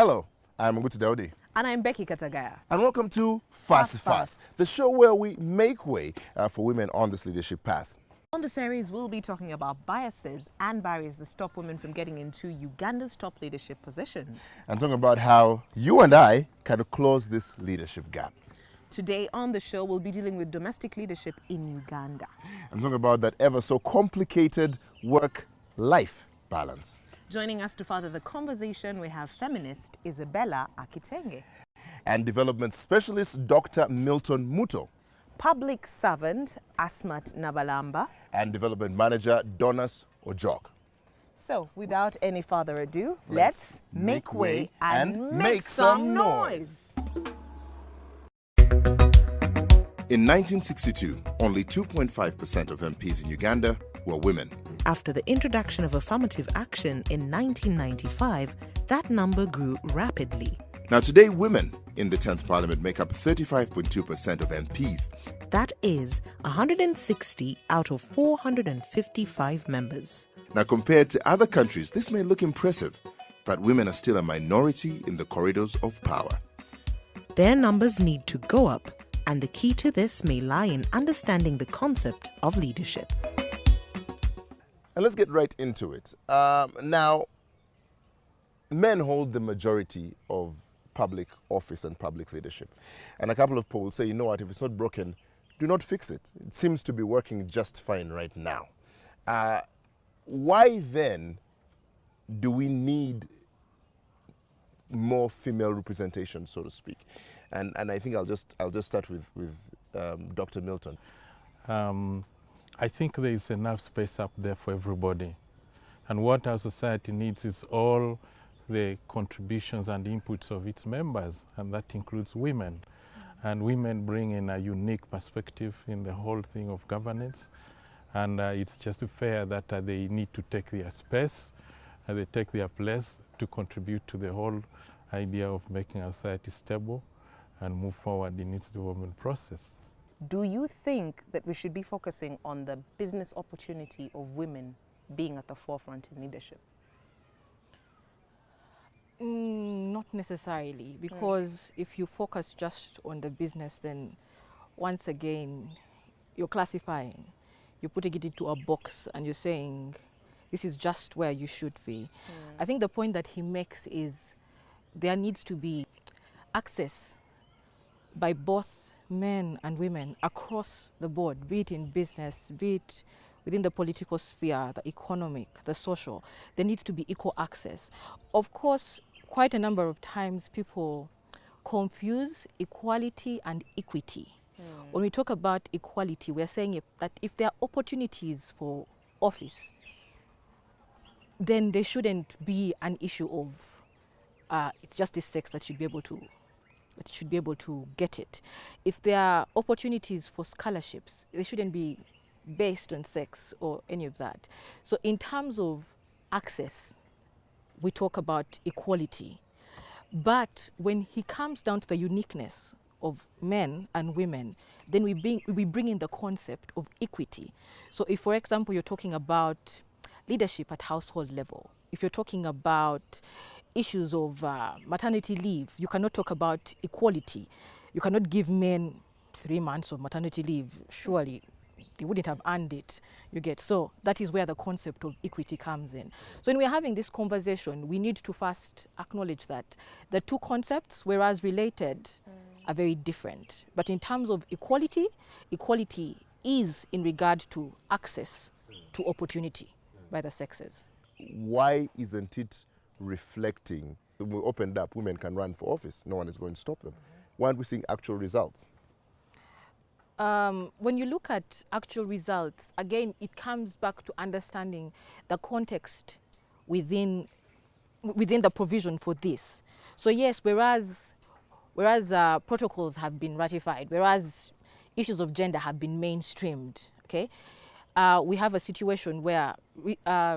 Hello, I'm Nguti Daudi. And I'm Becky Katagaya. And welcome to Fasi Fas, the show where we make way for women on this leadership path. On the series, we'll be talking about biases and barriers that stop women from getting into Uganda's top leadership positions. And talking about how you and I can close this leadership gap. Today on the show, we'll be dealing with domestic leadership in Uganda. I'm talking about that ever so complicated work-life balance. Joining us to further the conversation, we have feminist Isabella Akitenge. And development specialist Dr. Milton Muto. Public servant Asmat Nabalamba. And development manager Donas Ojok. So, without any further ado, let's make way and make some noise. In 1962, only 2.5% of MPs in Uganda were women. After the introduction of affirmative action in 1995, that number grew rapidly. Now today, women in the 10th Parliament make up 35.2% of MPs. That is 160 out of 455 members. Now compared to other countries, this may look impressive, but women are still a minority in the corridors of power. Their numbers need to go up, and the key to this may lie in understanding the concept of leadership. And let's get right into it. Now, men hold the majority of public office and public leadership. And a couple of polls say, you know what, if it's not broken, do not fix it. It seems to be working just fine right now. Why then do we need more female representation, so to speak? And I think I'll just start with Dr. Milton. I think there is enough space up there for everybody. And what our society needs is all the contributions and inputs of its members, and that includes women. And women bring in a unique perspective in the whole thing of governance. And it's just fair that they need to take their space, and they take their place to contribute to the whole idea of making our society stable and move forward in its development process. Do you think that we should be focusing on the business opportunity of women being at the forefront in leadership? Not necessarily, because if you focus just on the business, then once again, you're classifying. You're putting it into a box and you're saying, this is just where you should be. I think the point that he makes is there needs to be access by both men and women across the board, be it in business, be it within the political sphere, the economic, the social. There needs to be equal access. Of course, quite a number of times people confuse equality and equity. When we talk about equality, we're saying that if there are opportunities for office, then there shouldn't be an issue of it's just this sex that should be able to get it. If there are opportunities for scholarships, they shouldn't be based on sex or any of that. So in terms of access, we talk about equality. But when he comes down to the uniqueness of men and women, then we bring in the concept of equity. So if, for example, you're talking about leadership at household level, if you're talking about issues of maternity leave, you cannot talk about equality. You cannot give men 3 months of maternity leave. Surely they wouldn't have earned it, you get. So that is where the concept of equity comes in. So when we're having this conversation, we need to first acknowledge that the two concepts, whereas related, are very different. But in terms of equality, equality is in regard to access to opportunity by the sexes. Why isn't it reflecting? When we opened up, women can run for office. No one is going to stop them. Why aren't we seeing actual results? When you look at actual results, again, it comes back to understanding the context within the provision for this. So yes, whereas protocols have been ratified, whereas issues of gender have been mainstreamed, okay, we have a situation where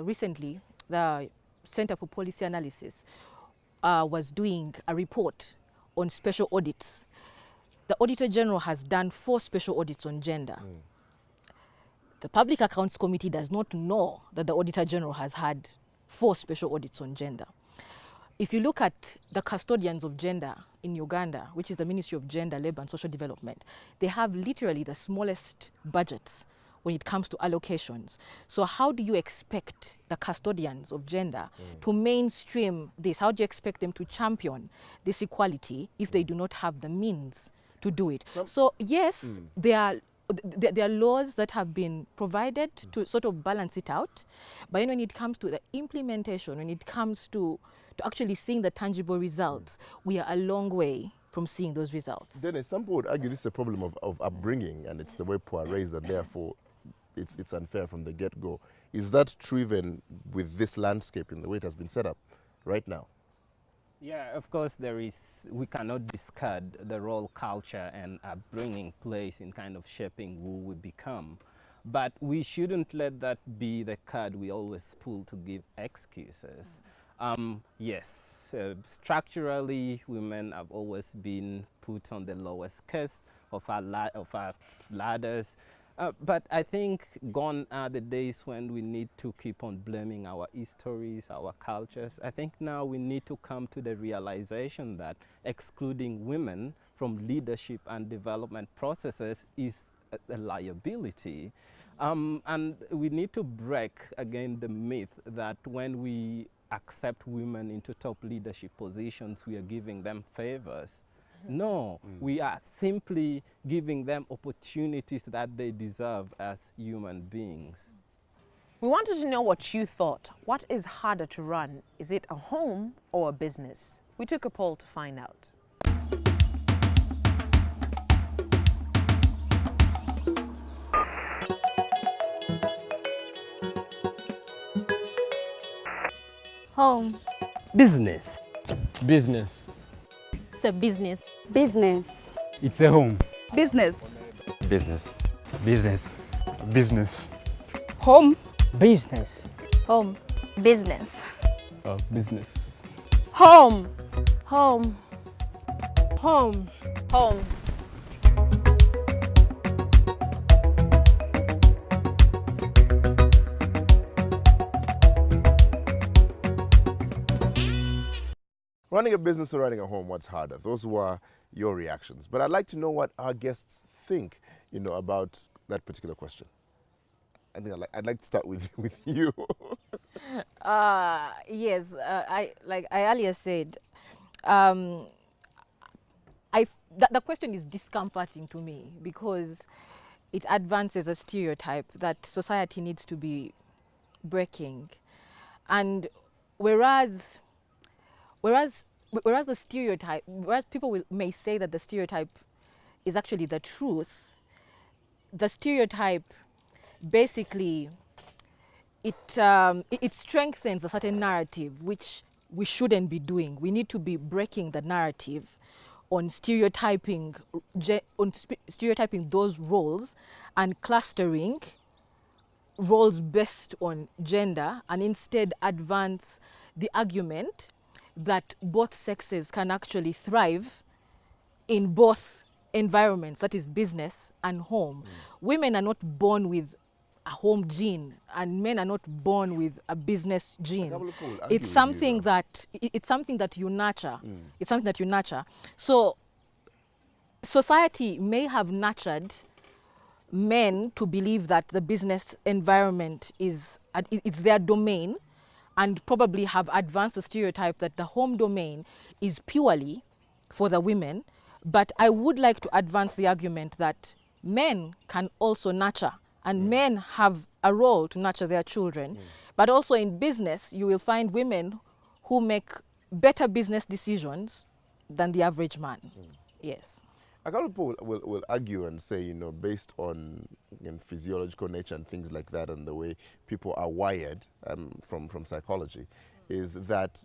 recently the Center for Policy Analysis was doing a report on special audits. The Auditor General has done 4 special audits on gender. The Public Accounts Committee does not know that the Auditor General has had 4 special audits on gender. if you look at the custodians of gender in Uganda, which is the Ministry of Gender, Labour and Social Development, they have literally the smallest budgets when it comes to allocations. So how do you expect the custodians of gender to mainstream this? How do you expect them to champion this equality if they do not have the means to do it? So yes, there are laws that have been provided to sort of balance it out, but then when it comes to the implementation, when it comes to actually seeing the tangible results, we are a long way from seeing those results. Dennis, some people would argue this is a problem of upbringing, and it's the way people are raised, and therefore it's unfair from the get-go. Is that true even with this landscape in the way it has been set up right now? Yeah, of course we cannot discard the role culture and upbringing plays in kind of shaping who we become. But we shouldn't let that be the card we always pull to give excuses. Yes, structurally, women have always been put on the lowest caste of our ladders. But I think gone are the days when we need to keep on blaming our histories, our cultures. I think now we need to come to the realization that excluding women from leadership and development processes is a liability. And we need to break again the myth that when we accept women into top leadership positions, we are giving them favors. No, we are simply giving them opportunities that they deserve as human beings. We wanted to know what you thought. What is harder to run? Is it a home or a business? We took a poll to find out. Home. Business. Business. It's a business. Business. It's a home. Business. Business. Business. Business. Home. Business. Home. Business. Business. Home. Home. Home. Home. Running a business or running a home, what's harder? Those were your reactions. But I'd like to know what our guests think, about that particular question. I think I'd like to start with you. Yes, like I earlier said, the question is discomforting to me because it advances a stereotype that society needs to be breaking, and whereas the stereotype, whereas people may say that the stereotype is actually the truth, the stereotype basically it strengthens a certain narrative which we shouldn't be doing. We need to be breaking the narrative on stereotyping those roles and clustering roles based on gender, and instead advance the argument that both sexes can actually thrive in both environments, that is business and home. Women are not born with a home gene and men are not born with a business gene. It's something that you nurture. It's something that you nurture. So society may have nurtured men to believe that the business environment it's their domain, and probably have advanced the stereotype that the home domain is purely for the women. But I would like to advance the argument that men can also nurture, and men have a role to nurture their children. But also in business, you will find women who make better business decisions than the average man. Yes. A couple of people will argue and say, based on physiological nature and things like that, and the way people are wired from psychology, is that,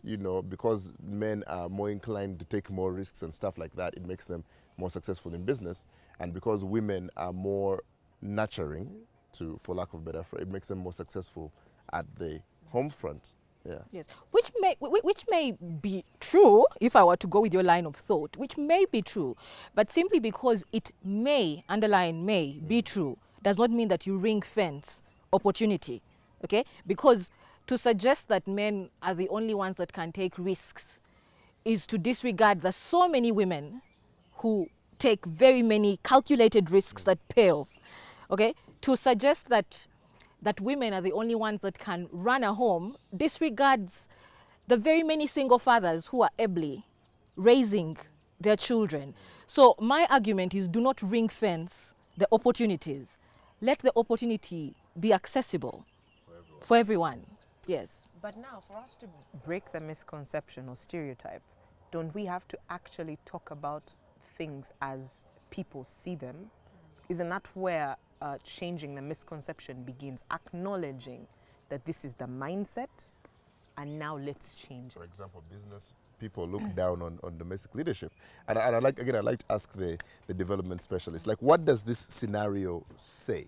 because men are more inclined to take more risks and stuff like that, it makes them more successful in business. And because women are more nurturing, for lack of a better phrase, it makes them more successful at the home front. Yeah. Yes, which may be true if I were to go with your line of thought, which may be true, but simply because it may, underline may, be true, does not mean that you ring fence opportunity, okay? Because to suggest that men are the only ones that can take risks is to disregard the so many women who take very many calculated risks that pay off. Okay? To suggest that women are the only ones that can run a home disregards the very many single fathers who are ably raising their children. So my argument is, do not ring fence the opportunities. Let the opportunity be accessible for everyone. Yes. But now, for us to break the misconception or stereotype, don't we have to actually talk about things as people see them? Isn't that where changing the misconception begins? Acknowledging that this is the mindset, and now let's change it. For example, business people look down on domestic leadership. And I'd like to ask the development specialist, like, what does this scenario say,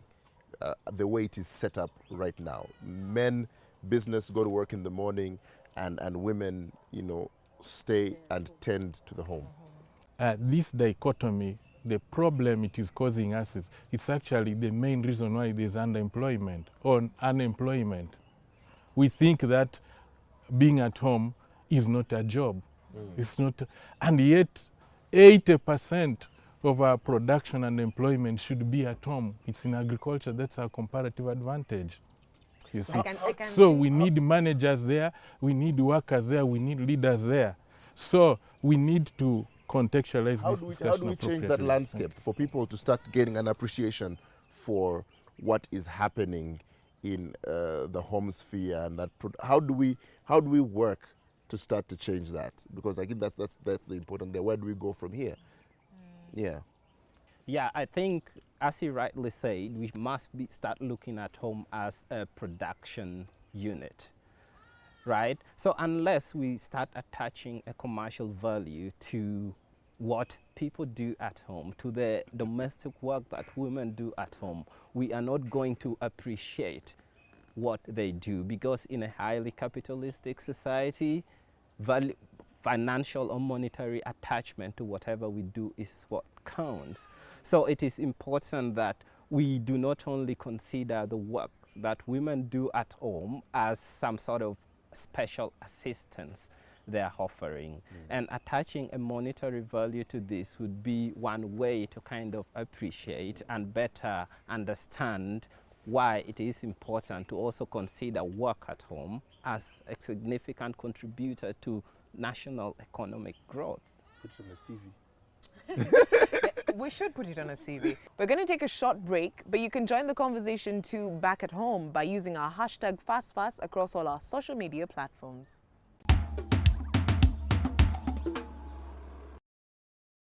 the way it is set up right now? Men, business, go to work in the morning, and women, you know, stay and tend to the home. This dichotomy, the problem it is causing us is, it's actually the main reason why there's underemployment or unemployment. We think that being at home is not a job. It's not, and yet 80% of our production and employment should be at home. It's in agriculture. That's our comparative advantage. You see? So we need managers there, we need workers there, we need leaders there. So we need to contextualize this discussion. How do we change that landscape for people to start getting an appreciation for what is happening in the home sphere, and that how do we work to start to change that? Because I think that's the important there. Where do we go from here? Yeah, I think, as you rightly said, we must start looking at home as a production unit, right? So unless we start attaching a commercial value to what people do at home, to the domestic work that women do at home, we are not going to appreciate what they do, because in a highly capitalistic society, financial or monetary attachment to whatever we do is what counts. So it is important that we do not only consider the work that women do at home as some sort of special assistance they are offering. And attaching a monetary value to this would be one way to kind of appreciate and better understand why it is important to also consider work at home as a significant contributor to national economic growth. Put it on a CV. We should put it on a CV. We're going to take a short break, but you can join the conversation too back at home by using our hashtag Fasi Fas across all our social media platforms.